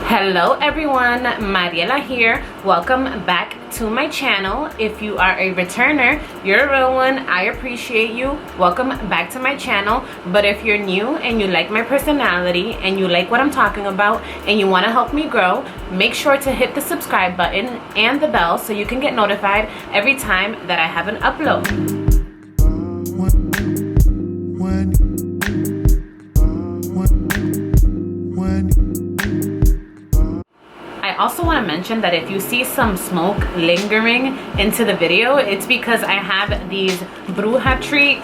Hello everyone, Mariela here. Welcome back to my channel. If you are a returner, you're a real one. I appreciate you. Welcome back to my channel. But if you're new and you like my personality and you like what I'm talking about and you want to help me grow, make sure to hit the subscribe button and the bell so you can get notified every time that I have an upload. I also want to mention that if you see some smoke lingering into the video, it's because I have these Bruja Treat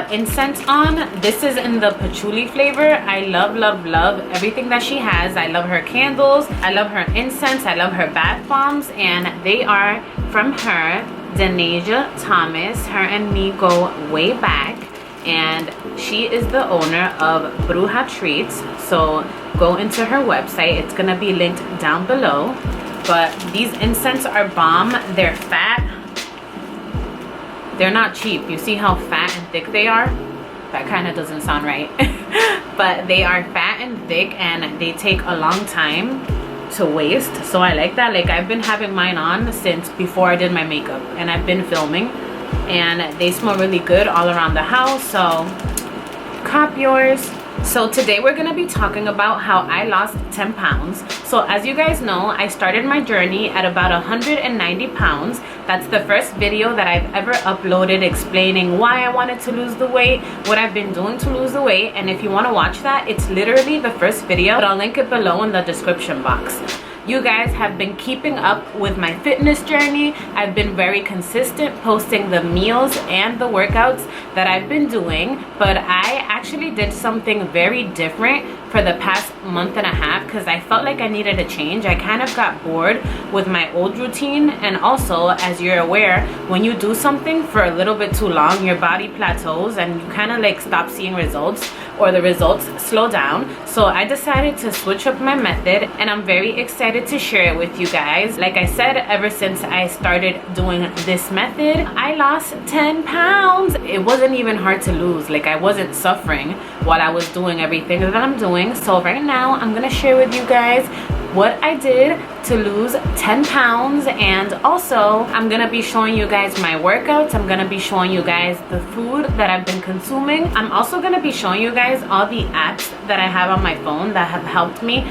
incense on. This is in the patchouli flavor. I love everything that she has. I love her candles, I love her incense, I love her bath bombs, and they are from her, Denasia Thomas. Her and me go way back, and she is the owner of Bruja Treats. So go into her website, it's gonna be linked down below. But these incense are bomb. They're fat, they're not cheap. You see how fat and thick they are? That kind of doesn't sound right. But they are fat and thick, and they take a long time to waste. So I like that. Like, I've been having mine on since before I did my makeup, and I've been filming, and they smell really good all around the house. So cop yours. So today we're gonna be talking about how I lost 10 pounds. So as you guys know, I started my journey at about 190 pounds. That's the first video that I've ever uploaded explaining why I wanted to lose the weight, what I've been doing to lose the weight. And if you want to watch that, it's literally the first video, but I'll link it below in the description box. You guys have been keeping up with my fitness journey. I've been very consistent posting the meals and the workouts that I've been doing, but I actually did something very different for the past month and a half because I felt like I needed a change. I kind of got bored with my old routine, and also, as you're aware, when you do something for a little bit too long, your body plateaus and you kind of like stop seeing results, or the results slow down. So I decided to switch up my method, and I'm very excited to share it with you guys. Like I said, ever since I started doing this method, I lost 10 pounds. It wasn't even hard to lose. Like, I wasn't suffering while I was doing everything that I'm doing. So right now I'm gonna share with you guys what I did to lose 10 pounds, and also I'm gonna be showing you guys my workouts. I'm gonna be showing you guys the food that I've been consuming. I'm also gonna be showing you guys all the apps that I have on my phone that have helped me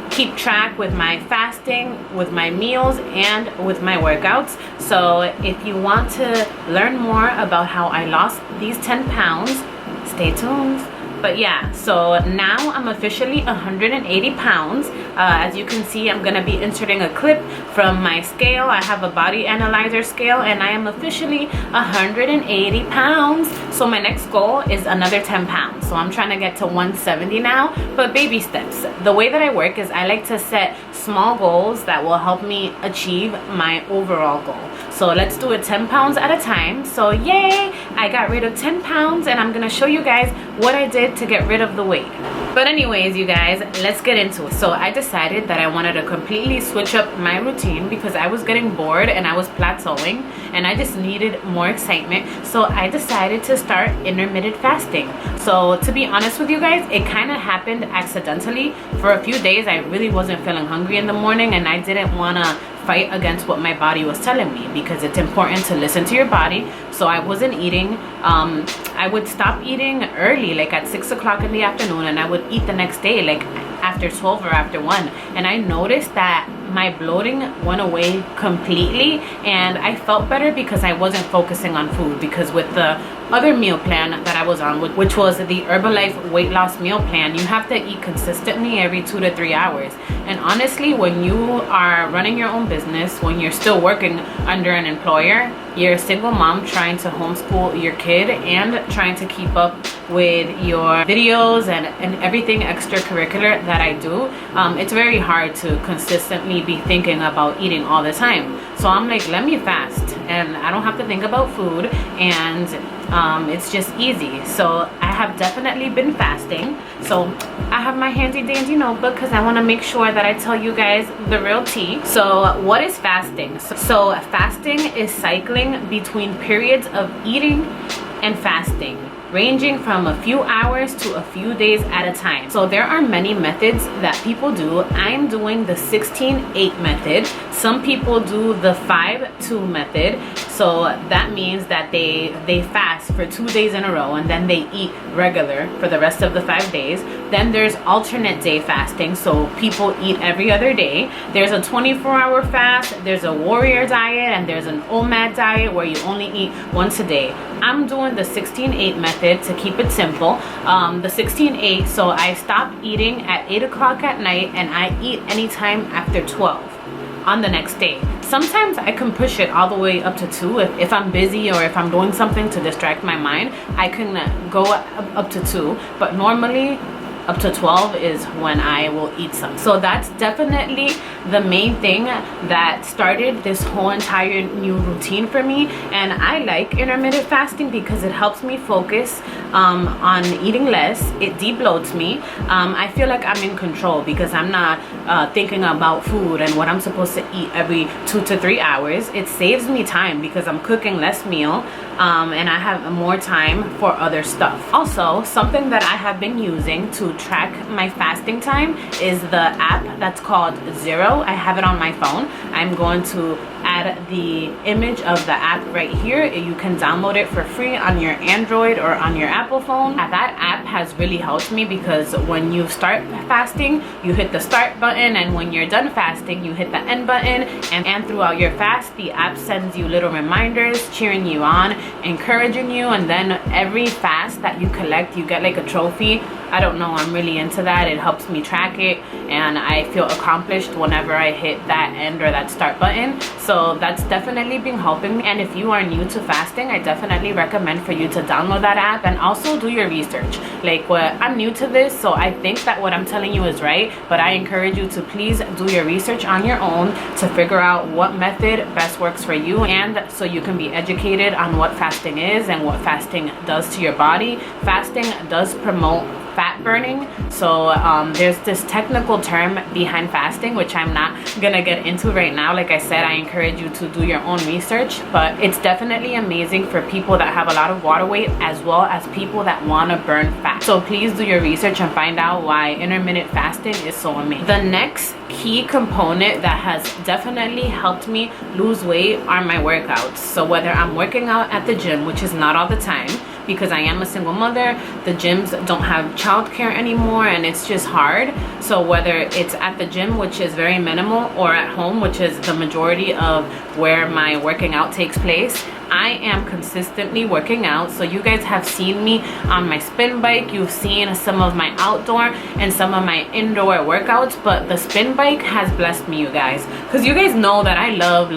keep track with my fasting, with my meals, and with my workouts. So if you want to learn more about how I lost these 10 pounds, stay tuned. But yeah, so now I'm officially 180 pounds. As you can see, I'm gonna be inserting a clip from my scale. I have a body analyzer scale, and I am officially 180 pounds. So my next goal is another 10 pounds. So I'm trying to get to 170 now, but baby steps. The way that I work is I like to set small goals that will help me achieve my overall goal. So let's do it 10 pounds at a time. So yay, I got rid of 10 pounds, and I'm gonna show you guys what I did to get rid of the weight. But anyways, you guys, let's get into it. So I decided that I wanted to completely switch up my routine because I was getting bored and I was plateauing, and I just needed more excitement. So I decided to start intermittent fasting. So to be honest with you guys, it kind of happened accidentally. For a few days I really wasn't feeling hungry in the morning, and I didn't want to fight against what my body was telling me, because it's important to listen to your body. So I wasn't eating. I would stop eating early, like at 6 o'clock in the afternoon, and I would eat the next day, like after 12 or after 1. And I noticed that my bloating went away completely, and I felt better because I wasn't focusing on food. Because with the other meal plan that I was on, which was the Herbalife weight loss meal plan, you have to eat consistently every 2 to 3 hours. And honestly, when you are running your own business, when you're still working under an employer, you're a single mom trying to homeschool your kid and trying to keep up with your videos and everything extracurricular that I do, it's very hard to consistently be thinking about eating all the time. So I'm like, let me fast, and I don't have to think about food, and it's just easy. So I have definitely been fasting. So I have my handy dandy notebook because I want to make sure that I tell you guys the real tea. So what is fasting? So fasting is cycling between periods of eating and fasting. ranging from a few hours to a few days at a time. So there are many methods that people do. I'm doing the 16-8 method. Some people do the 5-2 method. So that means that they fast for 2 days in a row and then they eat regular for the rest of the 5 days. Then there's alternate day fasting, so people eat every other day. There's a 24-hour fast, there's a warrior diet, and there's an OMAD diet where you only eat once a day. I'm doing the 16-8 method to keep it simple. The 16-8, so I stop eating at 8 o'clock at night and I eat anytime after 12 on the next day. Sometimes I can push it all the way up to 2 if I'm busy or if I'm doing something to distract my mind. I can go up to 2, but normally up to 12 is when I will eat some. So that's definitely the main thing that started this whole entire new routine for me. And I like intermittent fasting because it helps me focus on eating less. It debloats me. I feel like I'm in control because I'm not thinking about food and what I'm supposed to eat every 2 to 3 hours. It saves me time because I'm cooking less meal and I have more time for other stuff. Also, something that I have been using to track my fasting time is the app that's called Zero. I have it on my phone. I'm going to add the image of the app right here. You can download it for free on your Android or on your Apple phone. That app has really helped me because when you start fasting, you hit the start button, and when you're done fasting, you hit the end button. And throughout your fast, the app sends you little reminders, cheering you on, encouraging you, and then every fast that you collect, you get like a trophy. I don't know, I'm really into that. It helps me track it and I feel accomplished whenever I hit that end or that start button. So that's definitely been helping me. And if you are new to fasting, I definitely recommend for you to download that app and also do your research. Like, I'm new to this, so I think that what I'm telling you is right, but I encourage you to please do your research on your own to figure out what method best works for you, and so you can be educated on what fasting is and what fasting does to your body. Fasting does promote fat burning. So there's this technical term behind fasting, which I'm not gonna get into right now. Like I said, I encourage you to do your own research, but it's definitely amazing for people that have a lot of water weight as well as people that want to burn fat. So please do your research and find out why intermittent fasting is so amazing. The next key component that has definitely helped me lose weight are my workouts. So whether I'm working out at the gym, which is not all the time because I am a single mother, the gyms don't have childcare anymore and it's just hard. So whether it's at the gym, which is very minimal, or at home, which is the majority of where my working out takes place, I am consistently working out. So you guys have seen me on my spin bike, you've seen some of my outdoor and some of my indoor workouts, but the spin bike has blessed me, you guys, because you guys know that I love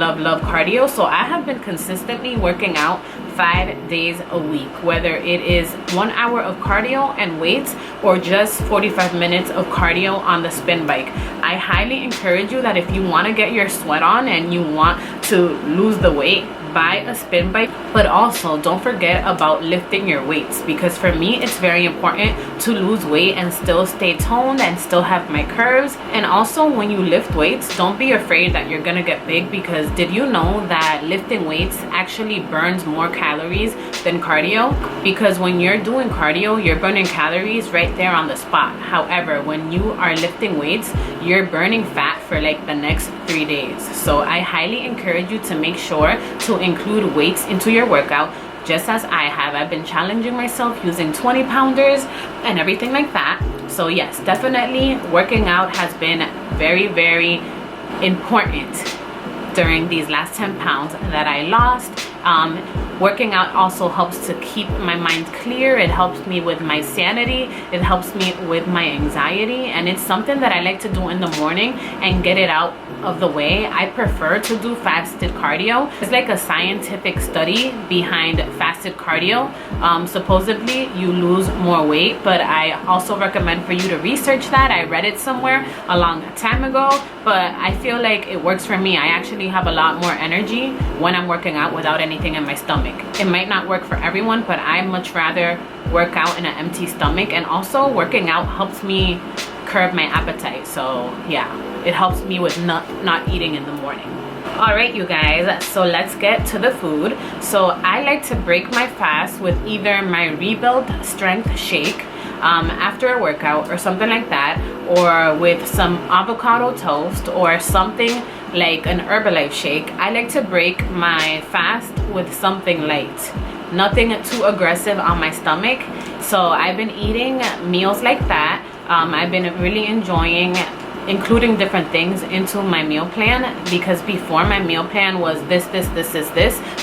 cardio. So I have been consistently working out 5 days a week, whether it is 1 hour of cardio and weights or just 45 minutes of cardio on the spin bike. I highly encourage you that if you want to get your sweat on and you want to lose the weight, buy a spin bike, but also don't forget about lifting your weights, because for me it's very important to lose weight and still stay toned and still have my curves. And also when you lift weights, don't be afraid that you're gonna get big, because did you know that lifting weights actually burns more calories than cardio? Because when you're doing cardio, you're burning calories right there on the spot. However, when you are lifting weights, you're burning fat for like the next 3 days. So I highly encourage you to make sure to include weights into your workout, just as I have. I've been challenging myself using 20 pounders and everything like that. So yes, definitely working out has been very, very important during these last 10 pounds that I lost. Working out also helps to keep my mind clear. It helps me with my sanity. It helps me with my anxiety. And it's something that I like to do in the morning and get it out of the way. I prefer to do fasted cardio. It's like a scientific study behind fasted cardio. Supposedly you lose more weight, but I also recommend for you to research that. I read it somewhere a long time ago, but I feel like it works for me. I actually have a lot more energy when I'm working out without anything in my stomach. It might not work for everyone, but I much rather work out in an empty stomach. And also working out helps me curb my appetite. So yeah. it helps me with not eating in the morning. All right, you guys, so let's get to the food. So I like to break my fast with either my Rebuild Strength Shake after a workout or something like that, or with some avocado toast or something like an Herbalife shake. I like to break my fast with something light, nothing too aggressive on my stomach. So I've been eating meals like that. I've been really enjoying including different things into my meal plan, because before my meal plan was this,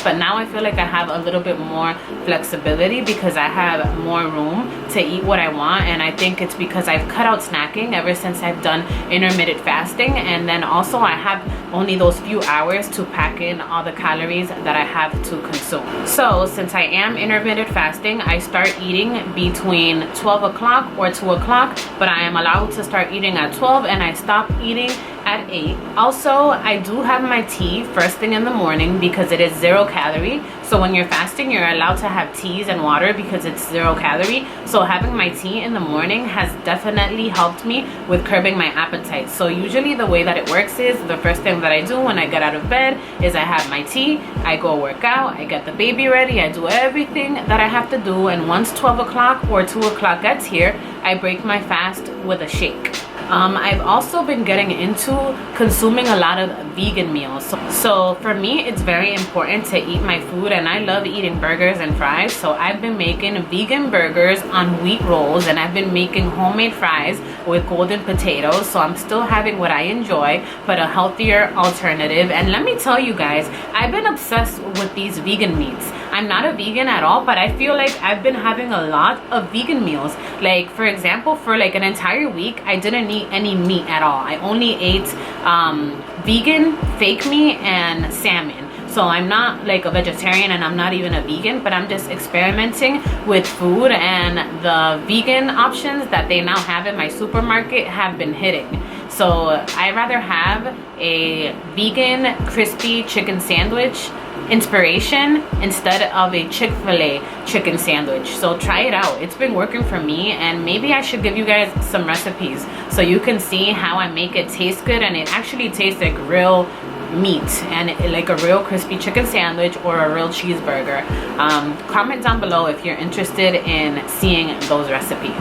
but now I feel like I have a little bit more flexibility because I have more room to eat what I want. And I think it's because I've cut out snacking ever since I've done intermittent fasting, and then also I have only those few hours to pack in all the calories that I have to consume. So since I am intermittent fasting, I start eating between 12 o'clock or 2 o'clock, but I am allowed to start eating at 12 and I stop eating at 8. Also, I do have my tea first thing in the morning because it is 0 calorie. So when you're fasting, you're allowed to have teas and water because it's 0 calorie. So having my tea in the morning has definitely helped me with curbing my appetite. So usually the way that it works is the first thing that I do when I get out of bed is I have my tea, I go work out, I get the baby ready, I do everything that I have to do, and once 12 o'clock or 2 o'clock gets here, I break my fast with a shake. I've also been getting into consuming a lot of vegan meals. So for me, it's very important to eat my food, and I love eating burgers and fries. So I've been making vegan burgers on wheat rolls, and I've been making homemade fries with golden potatoes. So I'm still having what I enjoy, but a healthier alternative. And let me tell you guys, I've been obsessed with these vegan meats. I'm not a vegan at all, but I feel like I've been having a lot of vegan meals. Like for example, for like an entire week, I didn't eat any meat at all. I only ate vegan fake meat and salmon. So I'm not like a vegetarian and I'm not even a vegan, but I'm just experimenting with food, and the vegan options that they now have in my supermarket have been hitting. So I rather have a vegan crispy chicken sandwich inspiration instead of a Chick-fil-A chicken sandwich. So try it out. It's been working for me, and maybe I should give you guys some recipes so you can see how I make it taste good, and it actually tastes like real meat and like a real crispy chicken sandwich or a real cheeseburger. Comment down below if you're interested in seeing those recipes.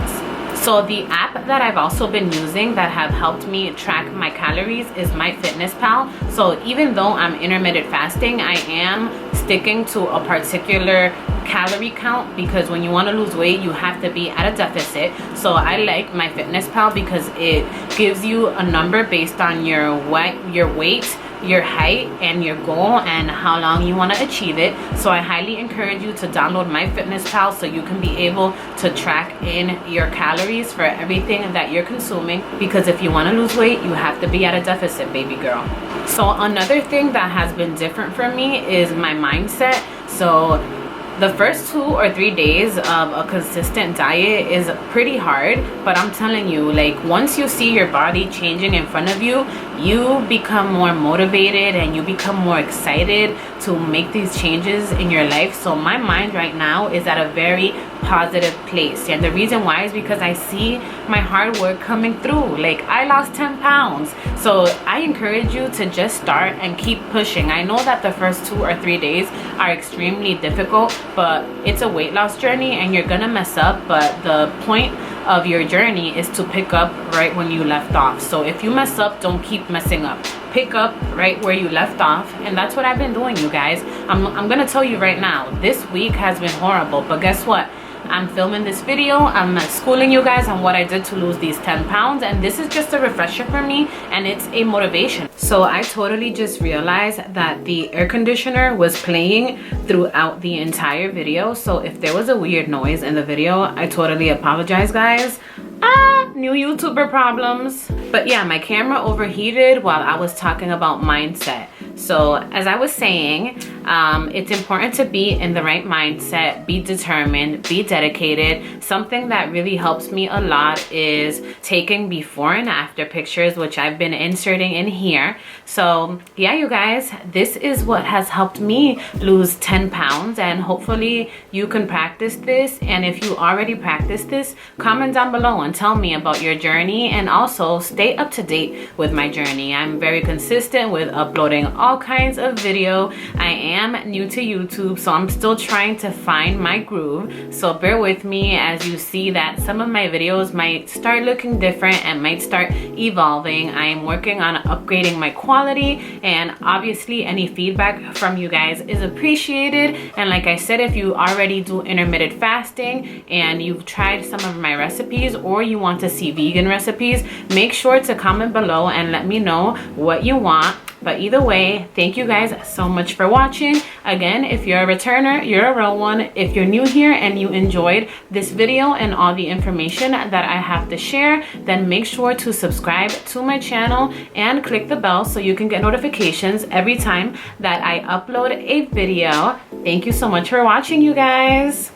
So the app that I've also been using that have helped me track my calories is MyFitnessPal. So even though I'm intermittent fasting, I am sticking to a particular calorie count, because when you want to lose weight, you have to be at a deficit. So I like MyFitnessPal because it gives you a number based on your weight, your height, and your goal, and how long you want to achieve it. So I highly encourage you to download MyFitnessPal so you can be able to track in your calories for everything that you're consuming, because if you want to lose weight, you have to be at a deficit, baby girl. So another thing that has been different for me is my mindset. So the first 2 or 3 days of a consistent diet is pretty hard, but I'm telling you, like, once you see your body changing in front of you, you become more motivated and you become more excited to make these changes in your life. So my mind right now is at a very positive place, and the reason why is because I see my hard work coming through. Like, I lost 10 pounds. So I encourage you to just start and keep pushing. I know that the first 2 or 3 days are extremely difficult, but it's a weight loss journey and you're gonna mess up, but the point of your journey is to pick up right when you left off. So if you mess up, don't keep messing up. Pick up right where you left off, and that's what I've been doing, you guys. I'm gonna tell you right now, this week has been horrible, but guess what? I'm filming this video, I'm schooling you guys on what I did to lose these 10 pounds, and this is just a refresher for me, and it's a motivation. So I totally just realized that the air conditioner was playing throughout the entire video. So if there was a weird noise in the video, I totally apologize, guys. New YouTuber problems. But yeah, my camera overheated while I was talking about mindset. So as I was saying, it's important to be in the right mindset, be determined, be dedicated. Something that really helps me a lot is taking before and after pictures, which I've been inserting in here. So yeah, you guys, this is what has helped me lose 10 pounds, and hopefully you can practice this. And if you already practice this, comment down below and tell me about your journey, and also stay up to date with my journey. I'm very consistent with uploading all kinds of video. I am new to YouTube, so I'm still trying to find my groove. So bear with me as you see that some of my videos might start looking different and might start evolving. I am working on upgrading my quality, and obviously any feedback from you guys is appreciated. And like I said, if you already do intermittent fasting and you've tried some of my recipes, or you want to see vegan recipes, make sure to comment below and let me know what you want. But either way, thank you guys so much for watching. Again, if you're a returner, you're a real one. If you're new here and you enjoyed this video and all the information that I have to share, then make sure to subscribe to my channel and click the bell so you can get notifications every time that I upload a video. Thank you so much for watching, you guys.